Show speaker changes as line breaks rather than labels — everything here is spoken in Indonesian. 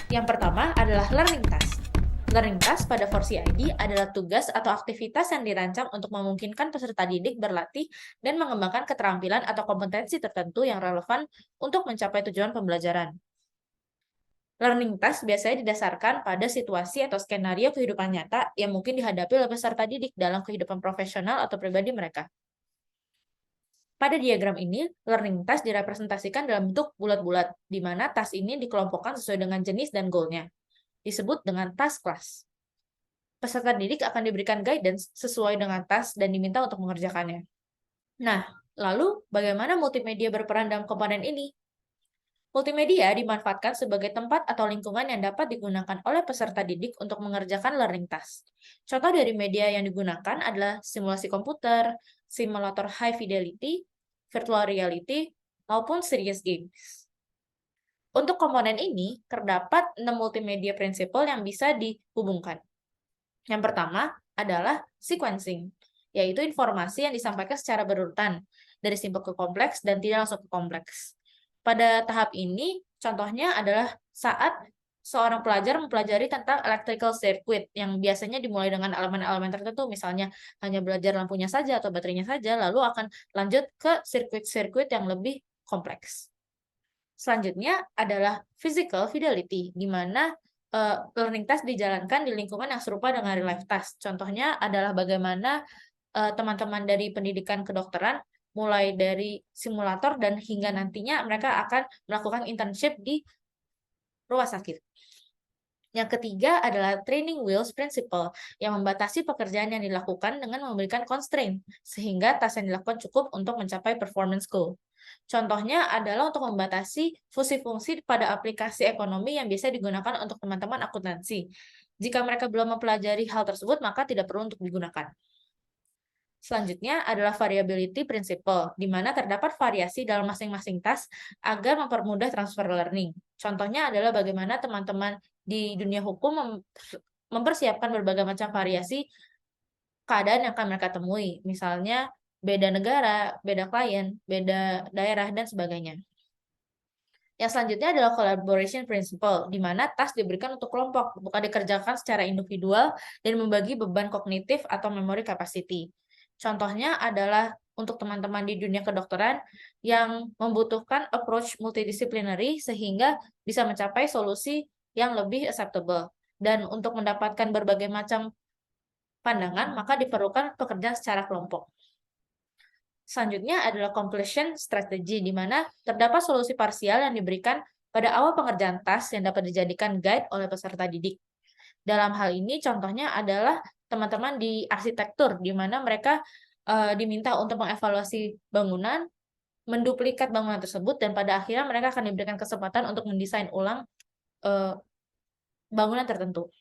Yang pertama adalah learning task. Learning task pada Forsi ID adalah tugas atau aktivitas yang dirancang untuk memungkinkan peserta didik berlatih dan mengembangkan keterampilan atau kompetensi tertentu yang relevan untuk mencapai tujuan pembelajaran. Learning task biasanya didasarkan pada situasi atau skenario kehidupan nyata yang mungkin dihadapi oleh peserta didik dalam kehidupan profesional atau pribadi mereka. Pada diagram ini, learning task direpresentasikan dalam bentuk bulat-bulat, di mana task ini dikelompokkan sesuai dengan jenis dan goal-nya. Disebut dengan task class. Peserta didik akan diberikan guidance sesuai dengan task dan diminta untuk mengerjakannya. Nah, lalu bagaimana multimedia berperan dalam komponen ini? Multimedia dimanfaatkan sebagai tempat atau lingkungan yang dapat digunakan oleh peserta didik untuk mengerjakan learning task. Contoh dari media yang digunakan adalah simulasi komputer, simulator high fidelity, virtual reality, maupun serious games. Untuk komponen ini, terdapat 6 multimedia prinsipal yang bisa dihubungkan. Yang pertama adalah sequencing, yaitu informasi yang disampaikan secara berurutan, dari simpel ke kompleks dan tidak langsung ke kompleks. Pada tahap ini, contohnya adalah saat seorang pelajar mempelajari tentang electrical circuit, yang biasanya dimulai dengan elemen-elemen tertentu, misalnya hanya belajar lampunya saja atau baterainya saja, lalu akan lanjut ke sirkuit-sirkuit yang lebih kompleks. Selanjutnya adalah physical fidelity, di mana learning task dijalankan di lingkungan yang serupa dengan real life task. Contohnya adalah bagaimana teman-teman dari pendidikan kedokteran mulai dari simulator dan hingga nantinya mereka akan melakukan internship di rumah sakit. Yang ketiga adalah training wheels principle yang membatasi pekerjaan yang dilakukan dengan memberikan constraint sehingga task yang dilakukan cukup untuk mencapai performance goal. Contohnya adalah untuk membatasi fungsi-fungsi pada aplikasi ekonomi yang biasa digunakan untuk teman-teman akuntansi. Jika mereka belum mempelajari hal tersebut, maka tidak perlu untuk digunakan. Selanjutnya adalah variability principle, di mana terdapat variasi dalam masing-masing task agar mempermudah transfer learning. Contohnya adalah bagaimana teman-teman di dunia hukum mempersiapkan berbagai macam variasi keadaan yang akan mereka temui. Misalnya beda negara, beda klien, beda daerah, dan sebagainya. Yang selanjutnya adalah collaboration principle, di mana task diberikan untuk kelompok, bukan dikerjakan secara individual dan membagi beban kognitif atau memory capacity. Contohnya adalah untuk teman-teman di dunia kedokteran yang membutuhkan approach multidisciplinary sehingga bisa mencapai solusi yang lebih acceptable. Dan untuk mendapatkan berbagai macam pandangan, maka diperlukan pekerjaan secara kelompok. Selanjutnya adalah completion strategy, di mana terdapat solusi parsial yang diberikan pada awal pengerjaan task yang dapat dijadikan guide oleh peserta didik. Dalam hal ini, contohnya adalah teman-teman di arsitektur, di mana mereka diminta untuk mengevaluasi bangunan, menduplikat bangunan tersebut, dan pada akhirnya mereka akan diberikan kesempatan untuk mendesain ulang bangunan tertentu.